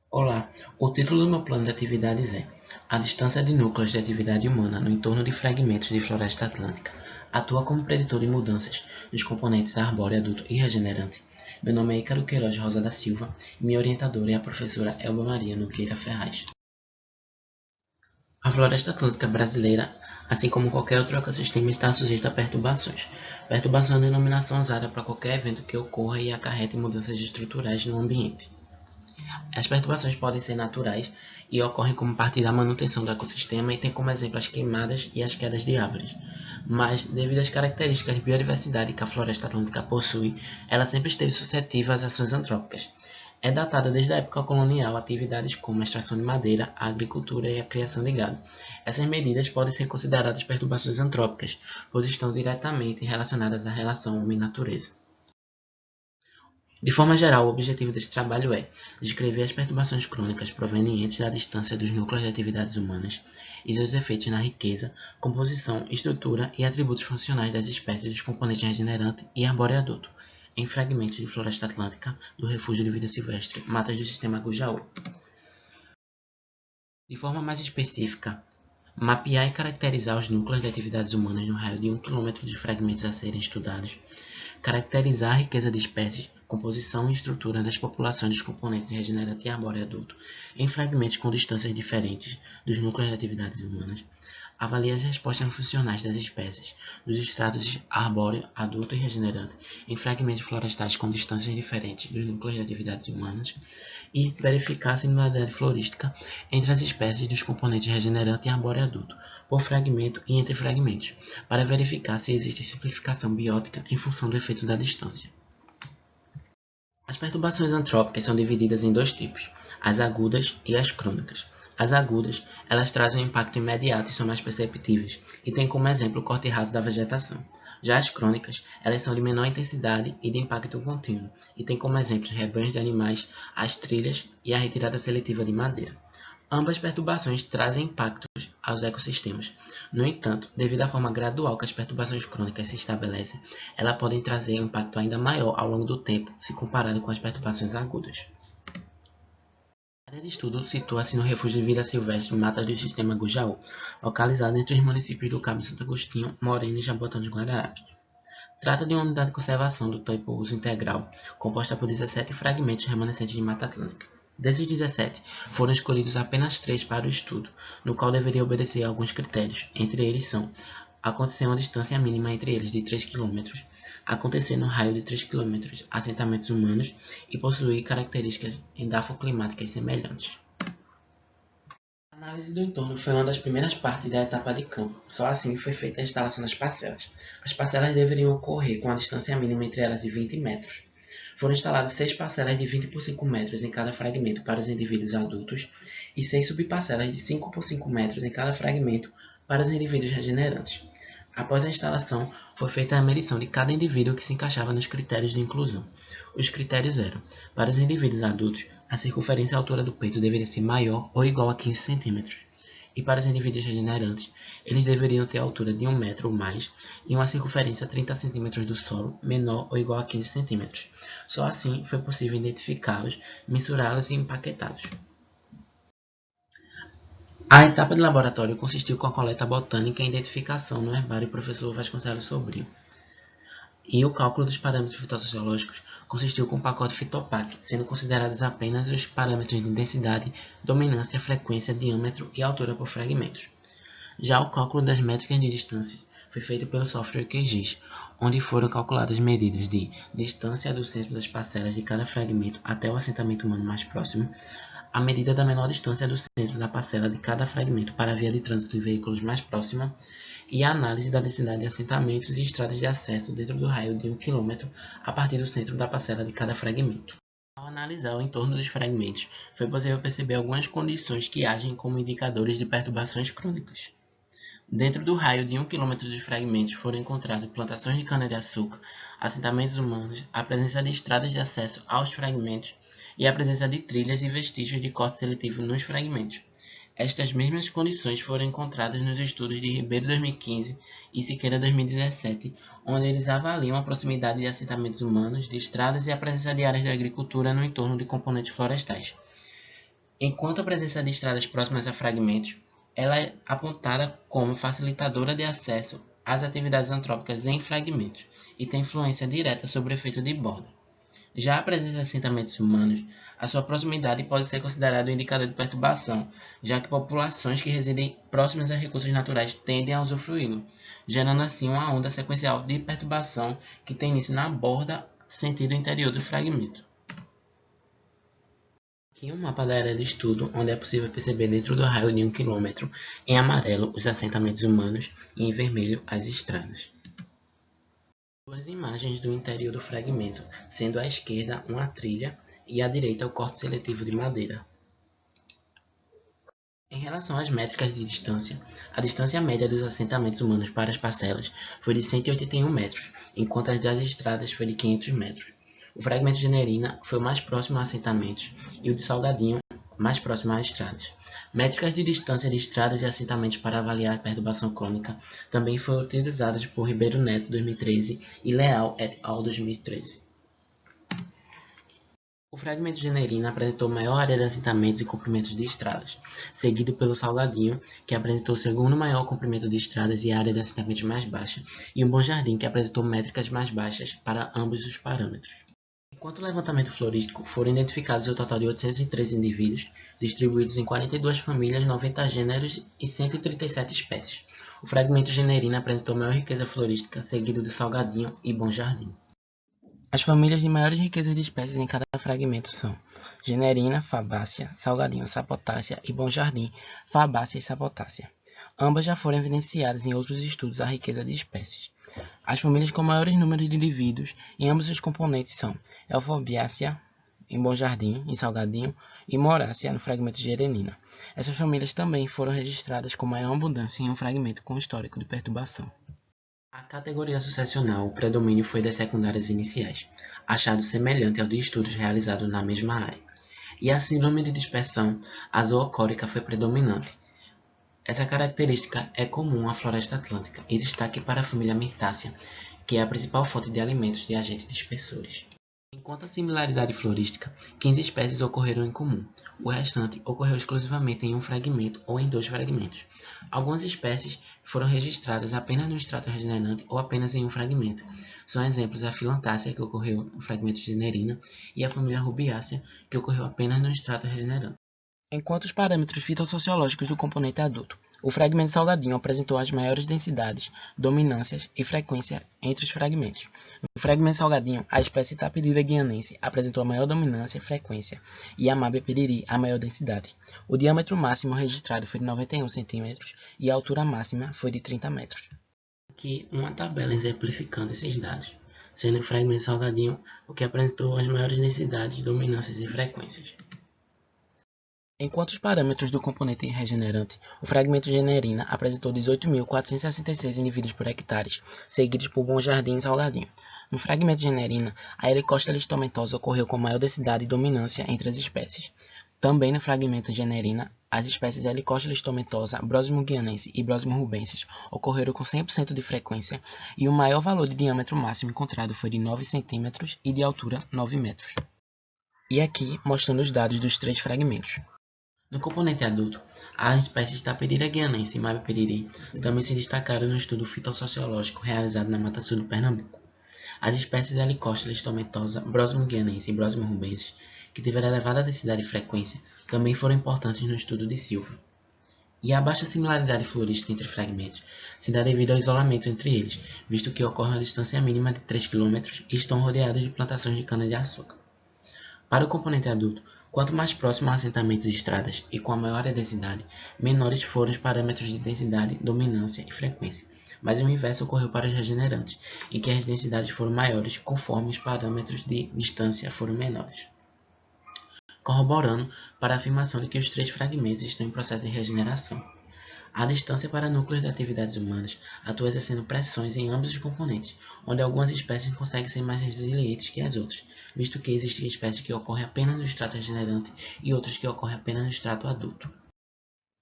Olá, o título do meu plano de atividades é A distância de núcleos de atividade humana no entorno de fragmentos de floresta atlântica atua como preditor de mudanças nos componentes arbóreo, adulto e regenerante. Meu nome é Ícaro Queiroz Rosa da Silva e minha orientadora é a professora Elba Maria Nogueira Ferraz. A floresta atlântica brasileira, assim como qualquer outro ecossistema, está sujeita a perturbações. Perturbação é a denominação usada para qualquer evento que ocorra e acarrete mudanças estruturais no ambiente. As perturbações podem ser naturais e ocorrem como parte da manutenção do ecossistema e têm como exemplo as queimadas e as quedas de árvores. Mas, devido às características de biodiversidade que a floresta atlântica possui, ela sempre esteve suscetível às ações antrópicas. É datada desde a época colonial atividades como a extração de madeira, a agricultura e a criação de gado. Essas medidas podem ser consideradas perturbações antrópicas, pois estão diretamente relacionadas à relação homem-natureza. De forma geral, o objetivo deste trabalho é descrever as perturbações crônicas provenientes da distância dos núcleos de atividades humanas e seus efeitos na riqueza, composição, estrutura e atributos funcionais das espécies dos componentes regenerante e arbóreo adulto, em fragmentos de floresta atlântica, do refúgio de vida silvestre, matas do sistema Gujaú. De forma mais específica, mapear e caracterizar os núcleos de atividades humanas no raio de 1 km dos fragmentos a serem estudados, caracterizar a riqueza de espécies, composição e estrutura das populações dos componentes regenerante e arbóreo adulto em fragmentos com distâncias diferentes dos núcleos de atividades humanas, avalia as respostas funcionais das espécies dos estratos arbóreo, adulto e regenerante em fragmentos florestais com distâncias diferentes dos núcleos de atividades humanas e verificar a similaridade florística entre as espécies dos componentes regenerante e arbóreo adulto, por fragmento e entre fragmentos, para verificar se existe simplificação biótica em função do efeito da distância. As perturbações antrópicas são divididas em dois tipos, as agudas e as crônicas. As agudas, elas trazem um impacto imediato e são mais perceptíveis, e têm como exemplo o corte raso da vegetação. Já as crônicas, elas são de menor intensidade e de impacto contínuo, e têm como exemplos rebanhos de animais, as trilhas e a retirada seletiva de madeira. Ambas perturbações trazem impactos aos ecossistemas. No entanto, devido à forma gradual que as perturbações crônicas se estabelecem, elas podem trazer um impacto ainda maior ao longo do tempo se comparado com as perturbações agudas. A área de estudo situa-se no Refúgio de Vida Silvestre Matas do Sistema Gujaú, localizado entre os municípios do Cabo Santo Agostinho, Moreno e Jabotão dos Guararapes. Trata de uma unidade de conservação do tipo uso integral, composta por 17 fragmentos remanescentes de Mata Atlântica. Desses 17, foram escolhidos apenas 3 para o estudo, no qual deveria obedecer a alguns critérios. Entre eles são acontecer uma distância mínima entre eles de 3 km, acontecer no raio de 3 km assentamentos humanos e possuir características edafoclimáticas semelhantes. A análise do entorno foi uma das primeiras partes da etapa de campo. Só assim foi feita a instalação das parcelas. As parcelas deveriam ocorrer com a distância mínima entre elas de 20 metros. Foram instaladas 6 parcelas de 20 por 5 metros em cada fragmento para os indivíduos adultos e 6 subparcelas de 5 por 5 metros em cada fragmento para os indivíduos regenerantes. Após a instalação, foi feita a medição de cada indivíduo que se encaixava nos critérios de inclusão. Os critérios eram: para os indivíduos adultos, a circunferência e altura do peito deveria ser maior ou igual a 15 centímetros. E para os indivíduos regenerantes, eles deveriam ter a altura de 1 metro ou mais e uma circunferência 30 centímetros do solo menor ou igual a 15 centímetros. Só assim foi possível identificá-los, mensurá-los e empaquetá-los. A etapa de laboratório consistiu com a coleta botânica e identificação no herbário do professor Vasconcelos Sobrinho. E o cálculo dos parâmetros fitossociológicos consistiu com o pacote Fitopac, sendo considerados apenas os parâmetros de intensidade, dominância, frequência, diâmetro e altura por fragmentos. Já o cálculo das métricas de distância foi feito pelo software QGIS, onde foram calculadas medidas de distância do centro das parcelas de cada fragmento até o assentamento humano mais próximo, a medida da menor distância do centro da parcela de cada fragmento para a via de trânsito de veículos mais próxima e a análise da densidade de assentamentos e estradas de acesso dentro do raio de 1 km a partir do centro da parcela de cada fragmento. Ao analisar o entorno dos fragmentos, foi possível perceber algumas condições que agem como indicadores de perturbações crônicas. Dentro do raio de 1 km dos fragmentos foram encontradas plantações de cana-de-açúcar, assentamentos humanos, a presença de estradas de acesso aos fragmentos e a presença de trilhas e vestígios de corte seletivo nos fragmentos. Estas mesmas condições foram encontradas nos estudos de Ribeiro 2015 e Siqueira 2017, onde eles avaliam a proximidade de assentamentos humanos, de estradas e a presença de áreas de agricultura no entorno de componentes florestais. Enquanto a presença de estradas próximas a fragmentos, ela é apontada como facilitadora de acesso às atividades antrópicas em fragmentos e tem influência direta sobre o efeito de borda. Já a presença de assentamentos humanos, a sua proximidade pode ser considerada um indicador de perturbação, já que populações que residem próximas a recursos naturais tendem a usufruí-lo, gerando assim uma onda sequencial de perturbação que tem início na borda sentido interior do fragmento. Aqui um mapa da área de estudo, onde é possível perceber dentro do raio de 1 km, em amarelo, os assentamentos humanos e em vermelho, as estradas. Duas imagens do interior do fragmento, sendo à esquerda uma trilha e à direita o corte seletivo de madeira. Em relação às métricas de distância, a distância média dos assentamentos humanos para as parcelas foi de 181 metros, enquanto as das estradas foi de 500 metros. O fragmento de Nerina foi o mais próximo a assentamentos e o de Salgadinho mais próximo às estradas. Métricas de distância de estradas e assentamentos para avaliar a perturbação crônica também foram utilizadas por Ribeiro Neto 2013 e Leal et al 2013. O fragmento de Nerina apresentou maior área de assentamentos e comprimentos de estradas, seguido pelo Salgadinho, que apresentou o segundo maior comprimento de estradas e área de assentamentos mais baixa, e o Bom Jardim, que apresentou métricas mais baixas para ambos os parâmetros. Enquanto o levantamento florístico, foram identificados o total de 813 indivíduos, distribuídos em 42 famílias, 90 gêneros e 137 espécies. O fragmento de Nerina apresentou maior riqueza florística, seguido do Salgadinho e Bom Jardim. As famílias de maiores riquezas de espécies em cada fragmento são Generina, Fabácea, Salgadinho, Sapotácea e Bom Jardim, Fabácea e Sapotácea. Ambas já foram evidenciadas em outros estudos a riqueza de espécies. As famílias com maiores números de indivíduos em ambos os componentes são Euphorbiaceae, em Bom Jardim, em Salgadinho, e Moraceae, no fragmento de Gerenina. Essas famílias também foram registradas com maior abundância em um fragmento com histórico de perturbação. A categoria sucessional, o predomínio foi das secundárias iniciais, achado semelhante ao de estudos realizados na mesma área. E a síndrome de dispersão azoocórica foi predominante. Essa característica é comum à floresta atlântica e destaque para a família Myrtácea, que é a principal fonte de alimentos de agentes dispersores. Enquanto a similaridade florística, 15 espécies ocorreram em comum. O restante ocorreu exclusivamente em um fragmento ou em 2 fragmentos. Algumas espécies foram registradas apenas no extrato regenerante ou apenas em um fragmento. São exemplos a Filantácea, que ocorreu no fragmento de Nerina, e a família Rubiácea, que ocorreu apenas no extrato regenerante. Enquanto os parâmetros fitossociológicos do componente adulto, o fragmento Salgadinho apresentou as maiores densidades, dominâncias e frequência entre os fragmentos. No fragmento Salgadinho, a espécie Tapirira guianense apresentou a maior dominância e frequência e a Mábia piriri a maior densidade. O diâmetro máximo registrado foi de 91 cm e a altura máxima foi de 30 metros. Aqui uma tabela exemplificando esses dados, sendo o fragmento Salgadinho o que apresentou as maiores densidades, dominâncias e frequências. Enquanto os parâmetros do componente regenerante, o fragmento Generina apresentou 18.466 indivíduos por hectare, seguidos por Bom Jardim e Salgadinho. No fragmento Generina, a helicóstila listomentosa ocorreu com maior densidade e dominância entre as espécies. Também no fragmento Generina, as espécies Helicóstila listomentosa, Brosmio guianense e Brosmio rubensis ocorreram com 100% de frequência e o maior valor de diâmetro máximo encontrado foi de 9 cm e de altura 9 metros. E aqui mostrando os dados dos 3 fragmentos. No componente adulto, as espécies Tapirira guianense e Mábia piriri também se destacaram no estudo fitossociológico realizado na Mata Sul do Pernambuco. As espécies Helicóstila listomentosa, Brosmio guianense e Brosmio rubensis, que tiveram elevada densidade e frequência, também foram importantes no estudo de Silva. E a baixa similaridade florística entre fragmentos se dá devido ao isolamento entre eles, visto que ocorre a distância mínima de 3 km e estão rodeados de plantações de cana-de-açúcar. Para o componente adulto, quanto mais próximo a assentamentos e estradas e com a maior densidade, menores foram os parâmetros de densidade, dominância e frequência. Mas o inverso ocorreu para os regenerantes, em que as densidades foram maiores conforme os parâmetros de distância foram menores, corroborando para a afirmação de que os 3 fragmentos estão em processo de regeneração. A distância para núcleos de atividades humanas atua exercendo pressões em ambos os componentes, onde algumas espécies conseguem ser mais resilientes que as outras, visto que existem espécies que ocorrem apenas no extrato regenerante e outras que ocorrem apenas no extrato adulto.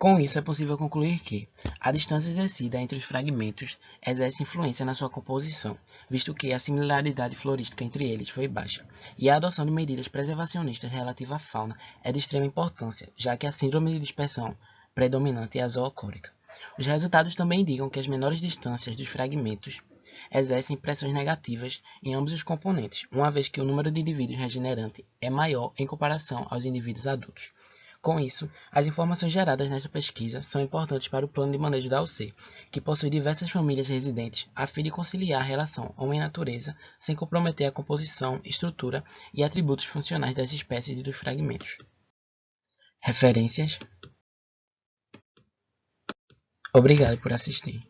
Com isso, é possível concluir que a distância exercida entre os fragmentos exerce influência na sua composição, visto que a similaridade florística entre eles foi baixa, e a adoção de medidas preservacionistas relativas à fauna é de extrema importância, já que a síndrome de dispersão predominante é a zoocórica. Os resultados também indicam que as menores distâncias dos fragmentos exercem pressões negativas em ambos os componentes, uma vez que o número de indivíduos regenerante é maior em comparação aos indivíduos adultos. Com isso, as informações geradas nessa pesquisa são importantes para o plano de manejo da UC, que possui diversas famílias residentes a fim de conciliar a relação homem-natureza sem comprometer a composição, estrutura e atributos funcionais das espécies e dos fragmentos. Referências. Obrigado por assistir.